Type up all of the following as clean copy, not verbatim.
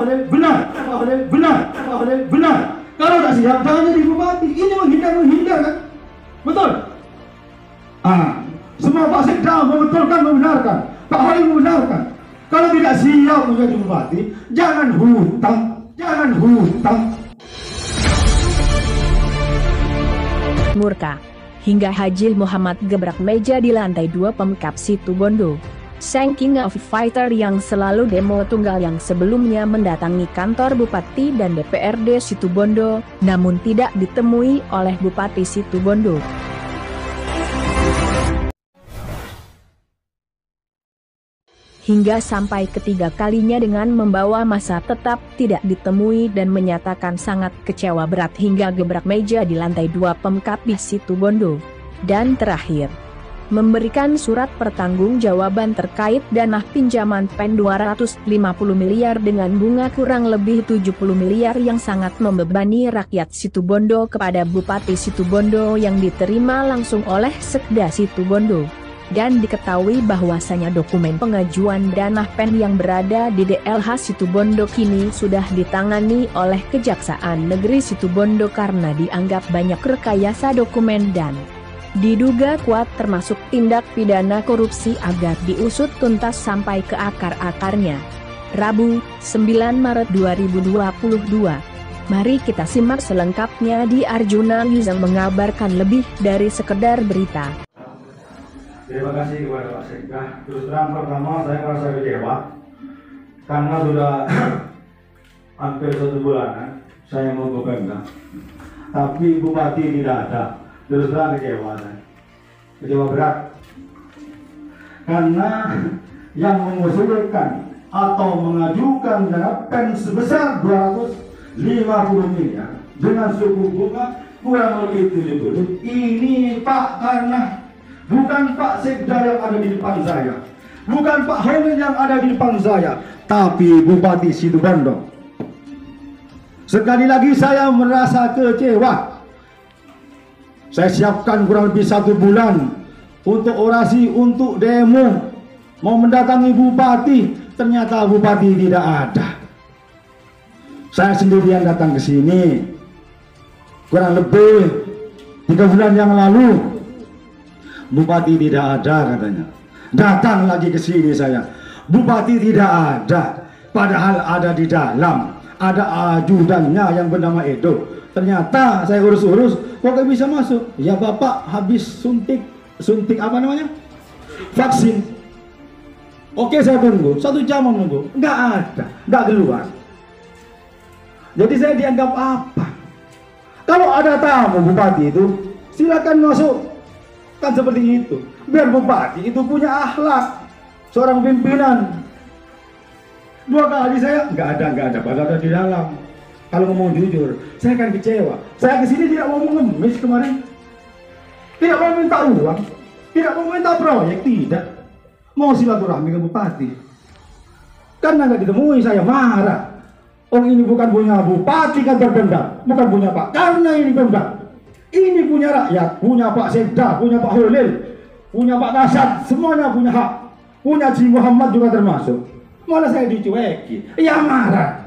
benar, benar. Kalau tak siap, jangan jadi bupati. Ini menghindar kan? Betul? Semua Pak Sekda membetulkan, membenarkan. Pak Halim membenarkan. Kalau tidak siap menjadi bupati, jangan hutang. Murka. Hingga Haji Muhammad gebrak meja di lantai 2 Pemkab Situbondo. Sang King of Fighter yang selalu demo tunggal yang sebelumnya mendatangi kantor Bupati dan DPRD Situbondo, namun tidak ditemui oleh Bupati Situbondo. Hingga sampai ketiga kalinya dengan membawa massa tetap tidak ditemui dan menyatakan sangat kecewa berat hingga gebrak meja di lantai 2 Pemkab di Situbondo. Dan terakhir, memberikan surat pertanggungjawaban terkait dana pinjaman PEN 250 miliar dengan bunga kurang lebih 70 miliar yang sangat membebani rakyat Situbondo kepada Bupati Situbondo yang diterima langsung oleh Sekda Situbondo. Dan diketahui bahwasanya dokumen pengajuan dana PEN yang berada di DLH Situbondo kini sudah ditangani oleh Kejaksaan Negeri Situbondo karena dianggap banyak rekayasa dokumen dan diduga kuat termasuk tindak pidana korupsi agar diusut tuntas sampai ke akar-akarnya. Rabu, 9 Maret 2022. Mari kita simak selengkapnya di Arjuna News yang mengabarkan lebih dari sekedar berita. Terima kasih kepada Pak Sekda. Terus terang pertama saya merasa kecewa karena sudah hampir 1 bulanan saya mau ke Pemda, tapi Bupati tidak ada. Terus terang kecewa berat karena yang mengusulkan atau mengajukan dana PEN sebesar 250 miliar dengan suku bunga kurang lebih 70. Ini Pak, karena bukan Pak Sekda yang ada di depan saya, bukan Pak Halim yang ada di depan saya, tapi Bupati Situbondo. Sekali lagi saya merasa kecewa. Saya siapkan kurang lebih 1 bulan untuk orasi, untuk demo, mau mendatangi Bupati, ternyata Bupati tidak ada. Saya sendirian datang ke sini, kurang lebih 3 bulan yang lalu. Bupati tidak ada katanya. Datang lagi ke sini saya, Bupati tidak ada, padahal ada di dalam, ada ajudannya yang bernama Edo. Ternyata saya urus-urus, kok gak bisa masuk? Ya Bapak habis suntik apa namanya? Vaksin. Oke, saya tunggu 1 jam menunggu, nggak ada, nggak keluar. Jadi saya dianggap apa? Kalau ada tamu Bupati itu, silakan masuk. Kan seperti itu. Biar Bupati itu punya akhlak, seorang pimpinan. 2 kali saya nggak ada, padahal ada di dalam. Kalau ngomong jujur, saya akan kecewa. Saya kesini tidak mau mengemis kemarin, tidak mau minta uang, tidak mau minta proyek, tidak. Mau silaturahmi ke Bupati. Karena nggak ditemui saya marah. Oh, ini bukan punya Bupati kantor Pemda, bukan punya Pak. Karena ini Pemda, ini punya rakyat, punya Pak Sekda, punya Pak Halim, punya Pak Kasat, semuanya punya hak. Punya Haji Muhammad juga termasuk. Malah saya dicueki, ya marah.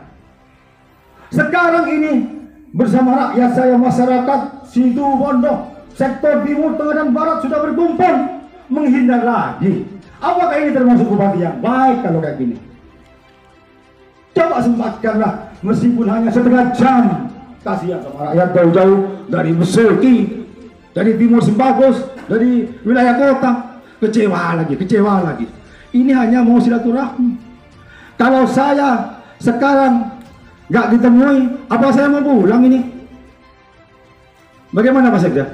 Sekarang ini bersama rakyat saya, masyarakat Situbondo, sektor timur, tengah dan barat sudah berkumpul menghindar lagi. Apakah ini termasuk Bupati yang baik kalau kayak gini? Coba sempatkanlah, meskipun hanya setengah jam. Kasihan sama rakyat jauh-jauh dari Besuki, dari Timur Sembagos, dari wilayah kota. Kecewa lagi. Ini hanya mau silaturahmi. Kalau saya sekarang nggak ditemui, apa saya mau pulang ini? Bagaimana Pak Sekda?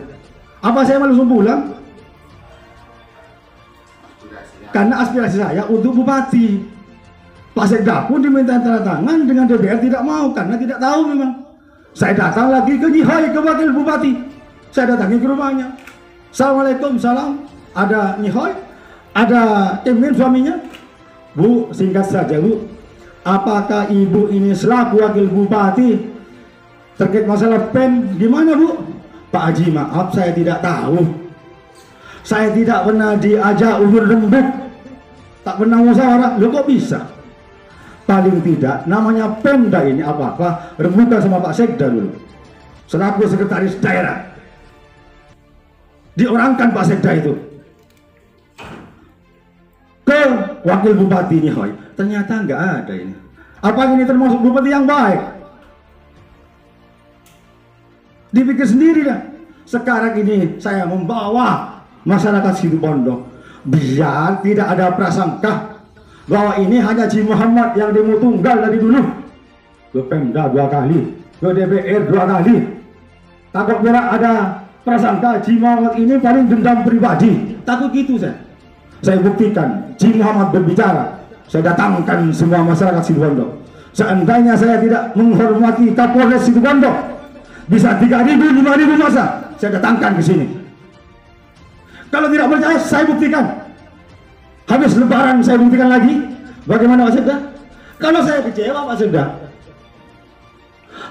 Apa saya mau langsung pulang? Karena aspirasi saya untuk Bupati. Pak Sekda pun diminta tanda tangan dengan DPR tidak mau karena tidak tahu memang. Saya datang lagi ke Nyihoi, ke Wakil Bupati. Saya datangi ke rumahnya. Assalamualaikum, salam. Ada Nyihoi, ada Emin suaminya. Bu, singkat saja Bu, apakah Ibu ini selaku Wakil Bupati terkait masalah PEN gimana Bu? Pak Haji, maaf saya tidak tahu. Saya tidak pernah diajak ulur rembuk, tak pernah musyawarah. Loh kok bisa? paling tidak namanya Pemda ini apa-apa rebutan sama Pak Sekda dulu selaku sekretaris daerah, diorangkan Pak Sekda itu ke wakil bupati ini. Hoy, ternyata nggak ada ini. Apa ini termasuk bupati yang baik? Dipikir sendiri dah. Sekarang ini saya membawa masyarakat Situbondo biar tidak ada prasangka bahwa ini hanya Haji Muhammad yang demo tunggal dari dulu ke Pemda 2 kali, ke DPR 2 kali. Takutnya ada prasangka Haji Muhammad ini paling dendam pribadi. Takut gitu saya buktikan Haji Muhammad berbicara, saya datangkan semua masyarakat Situbondo. Seandainya saya tidak menghormati Kapolres Situbondo, bisa 3.000, 5.000 masa saya datangkan ke sini. Kalau tidak percaya saya buktikan. Habis lebaran saya buktikan lagi. Bagaimana Pak Sekda? Kalau saya kecewa Pak Sekda,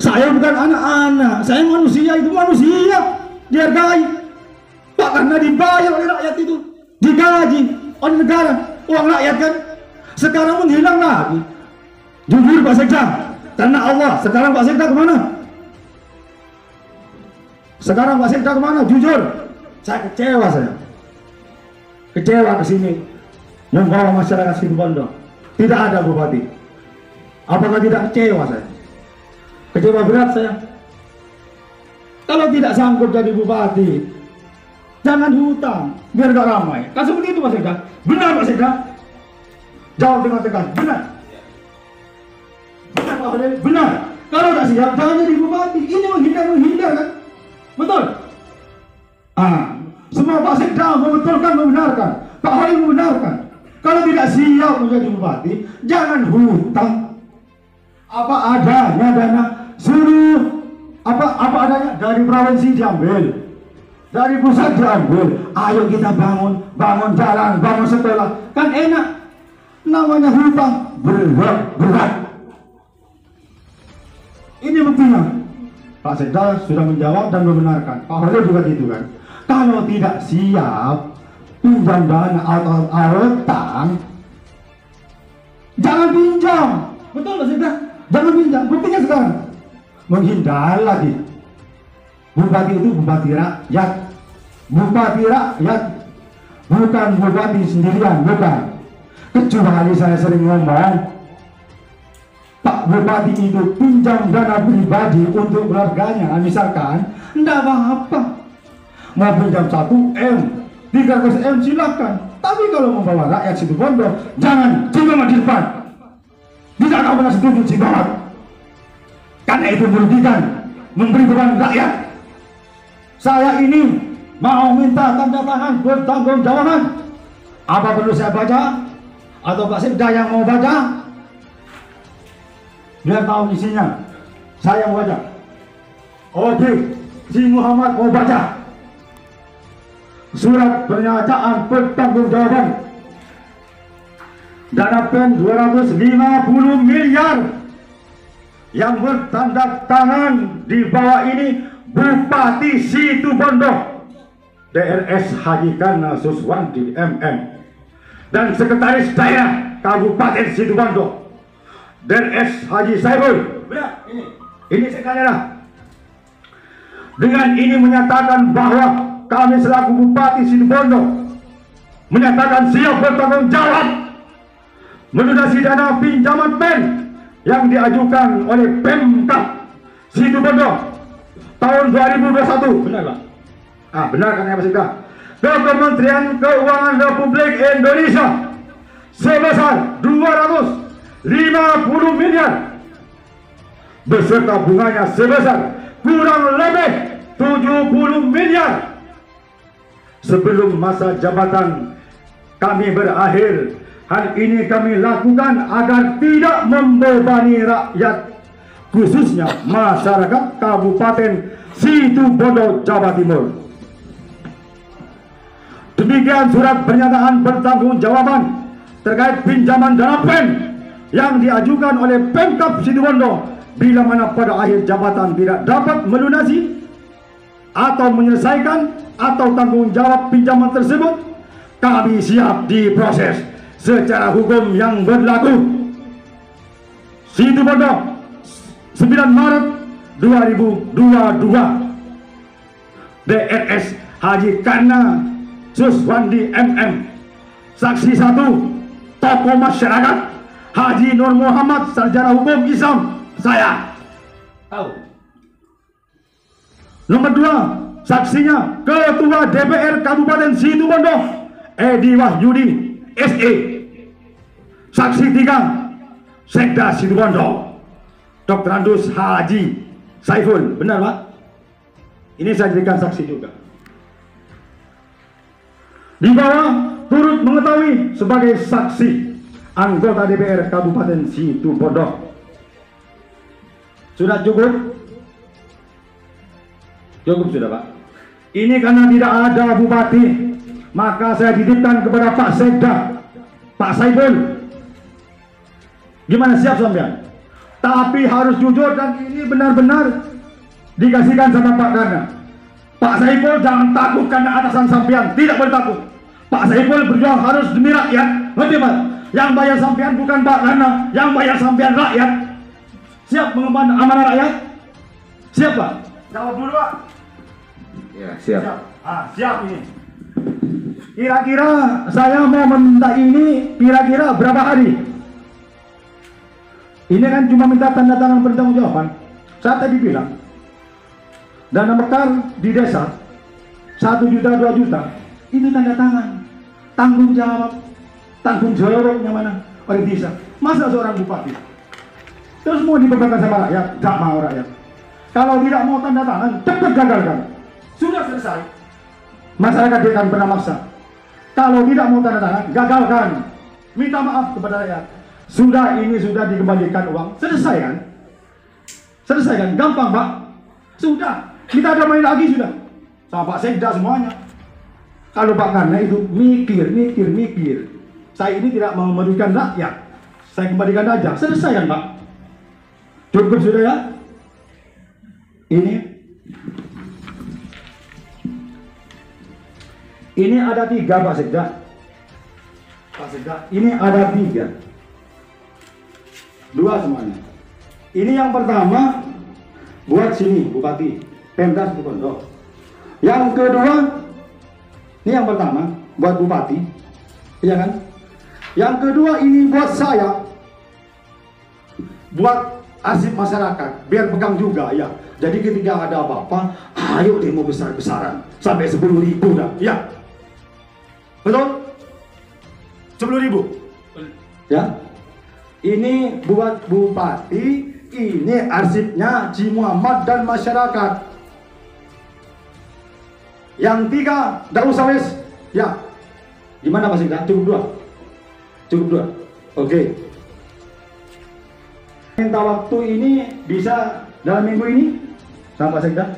saya bukan anak-anak, saya manusia, itu manusia, dihargai. Pak, karena dibayar oleh rakyat itu, digaji oleh negara, uang rakyat kan. Sekarang menghilang lagi. Jujur Pak Sekda, karena Allah, sekarang Pak Sekda kemana? Sekarang Pak Sekda kemana? Jujur, saya kecewa kecewa ke sini membawa masyarakat Situbondo. Tidak ada bupati. Apakah tidak kecewa saya? Kecewa berat saya. Kalau tidak sanggup jadi bupati, jangan hutang biar gak ramai. Kan seperti itu Pak Sekda. Benar Pak Sekda? Jawab dengan tegas. Benar. Benar Pak Sekda? Benar. Kalau tak siap jangan jadi bupati. Ini menghindar kan? Betul. Semua Pak Sekda membetulkan, membenarkan. Pak Halim membenarkan. Kalau tidak siap menjadi bupati, jangan hutang. Apa adanya dana, suruh apa adanya dari provinsi diambil, dari pusat diambil. Ayo kita bangun jalan, bangun sekolah, kan enak. Namanya hutang berat. Ini buktinya. Pak Sekda sudah menjawab dan membenarkan. Pak Halim juga gitu kan. Kalau tidak siap pinjam dana atau utang, jangan pinjam. Betul Pak Sekda? Jangan pinjam. Buktinya sekarang menghindar lagi. Bupati itu bupati rakyat. Bupati rakyat, bukan bupati sendirian, bukan. Kecuali saya sering ngomong, Pak Bupati itu pinjam dana pribadi untuk keluarganya, misalkan, enggak apa-apa. Mau pinjam 1 M, 300 M silakan. Tapi kalau membawa rakyat Situbondo, jangan Cibamat di depan. Tidak akan pernah setuju Cibamat. Karena itu merugikan, memberi beban rakyat. Saya ini mau minta tanda tangan bertanggung jawaban. Apa perlu saya baca? Atau Pak Sekda yang mau baca? Biar tahu isinya. Saya mau baca. Oke, si Muhammad mau baca. Surat pernyataan pertanggungjawaban dana pen 250 miliar yang bertanda tangan di bawah ini Bupati Situbondo DRS Haji Kana Suswanti MM dan Sekretaris Daerah Kabupaten Situbondo DRS Haji Saiful. Benar, ini sekalian. Dengan ini menyatakan bahwa kami selaku Bupati Situbondo menyatakan siap bertanggung jawab melunasi dana pinjaman pen yang diajukan oleh Pemkab Situbondo tahun 2021. Benar Pak? Benar kan ya Pak Sekda? Ke Kementerian Keuangan Republik Indonesia sebesar 250 miliar beserta bunganya sebesar kurang lebih 70 miliar. Sebelum masa jabatan kami berakhir, hal ini kami lakukan agar tidak membebani rakyat, khususnya masyarakat Kabupaten Situbondo, Jawa Timur. Demikian surat pernyataan pertanggungjawaban terkait pinjaman dana pen yang diajukan oleh Pemkab Situbondo bila mana pada akhir jabatan tidak dapat melunasi atau menyelesaikan atau tanggung jawab pinjaman tersebut, kami siap diproses secara hukum yang berlaku. Situbondo 9 Maret 2022. DRS Haji Kana Suswandi MM. Saksi 1 tokoh masyarakat Haji Nur Muhammad Sarjana Hukum Islam, saya tahu. Nomor 2 saksinya Ketua DPR Kabupaten Situbondo Edi Wahyudi SE. Saksi 3 Sekda Situbondo Dr. Andus Haji Saiful. Benar Pak? Ini saya jadikan saksi juga. Di bawah turut mengetahui sebagai saksi anggota DPR Kabupaten Situbondo. Sudah cukup? Cukup sudah Pak. Ini karena tidak ada bupati, maka saya titipkan kepada Pak Sekda, Pak Saiful. Gimana, siap sampean? Tapi harus jujur dan ini benar-benar dikasihkan sama Pak Kana. Pak Saiful jangan takut karena atasan sampean, tidak boleh takut. Pak Saiful berjuang harus demi rakyat, ngerti Pak? Yang bayar sampean bukan Pak Kana, yang bayar sampean rakyat. Siap mengemban amanah rakyat? Siap Pak? Jawab dulu Pak. Ya, siap. Siap ini. Kira-kira saya mau meminta ini kira-kira berapa hari? Ini kan cuma minta tanda tangan pertanggungjawaban. Saya tadi bilang dana mekar di desa 1 juta 2 juta itu tanda tangan, tanggung jawabnya mana oleh desa. Masa seorang bupati terus mau dibebankan sama rakyat? Tidak mau rakyat. Kalau tidak mau tanda tangan, cepat gagalkan. Sudah selesai. Masyarakat dia akan pernah maksa. Kalau tidak mau tanda tangan, gagalkan. Minta maaf kepada rakyat. Sudah, ini sudah dikembalikan uang. Selesai kan? Selesai kan? Gampang Pak. Sudah. Kita ada main lagi sudah. Sama Pak Sekda semuanya. Kalau Pak Kana itu mikir. Saya ini tidak mau merugikan rakyat. Saya kembalikan aja. Selesai kan Pak? Cukup sudah ya? Ini ada 3 Pak Sekda. Pak Sekda, ini ada 3. 2 semuanya. Ini yang pertama buat sini Bupati Pemda Situbondo. Yang kedua, ini yang pertama buat Bupati, iya kan? Yang kedua ini buat saya, buat arsip masyarakat, biar pegang juga ya. Jadi ketika ada apa-apa, ayo demo besar-besaran sampai 10.000 dah, ya. Betul? 10.000. Ya. Ini buat Bupati, ini arsipnya Ji Muhammad dan masyarakat. Yang 3, tidak usah wes. Ya. Gimana Pak Sekda? Cukup 2? Cukup 2? Oke. Minta waktu ini bisa dalam minggu ini sama Pak Sekda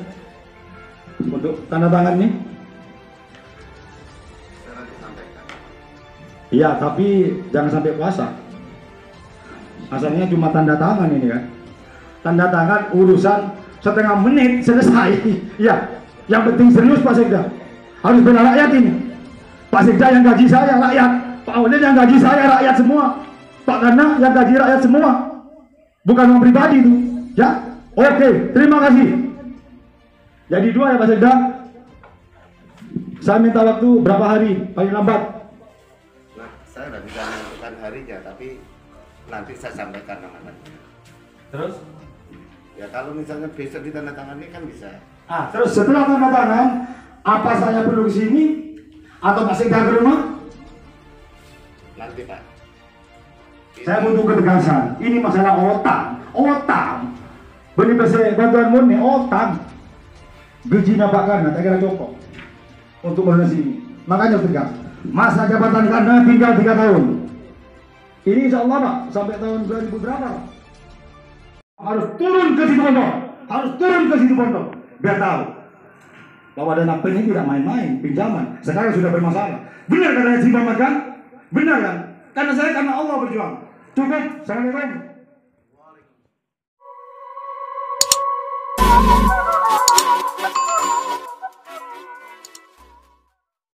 untuk tanda tangan nih. Iya, tapi jangan sampai puasa. Asalnya cuma tanda tangan ini kan. Tanda tangan urusan setengah menit selesai. Iya, yang penting serius Pak Sekda. Harus bela rakyat ini. Pak Sekda yang gaji saya rakyat, Pak Walid yang gaji saya rakyat semua, Pak Kana yang gaji rakyat semua. Bukan orang pribadi itu. Ya, oke, terima kasih. Jadi 2 ya Pak Sekda. Saya minta waktu berapa hari paling lambat? Nah, saya tidak bisa menentukan harinya, tapi nanti saya sampaikan namanya. Terus? Ya kalau misalnya besok ditandatangani kan bisa. Terus setelah tanda tangan, apa saya perlu ke sini atau Pak Sekda ke rumah? Nanti Pak. Saya butuh ketegasan. Ini masalah otak. Beri bantuan murni otak. Gajinya Pak Kana, tak kira cukup untuk proses ini. Makanya tegas. Masa jabatan Kana tinggal 3 tahun. Ini insya Allah Pak, sampai tahun 2000 berapa? Harus turun ke Situbondo. Biar tahu bahwa dana PEN ini tidak main-main, pinjaman. Sekarang sudah bermasalah. Benar katanya Ji Muhammad kan? Benar kan? Karena Allah berjuang. Cukup. Assalamualaikum.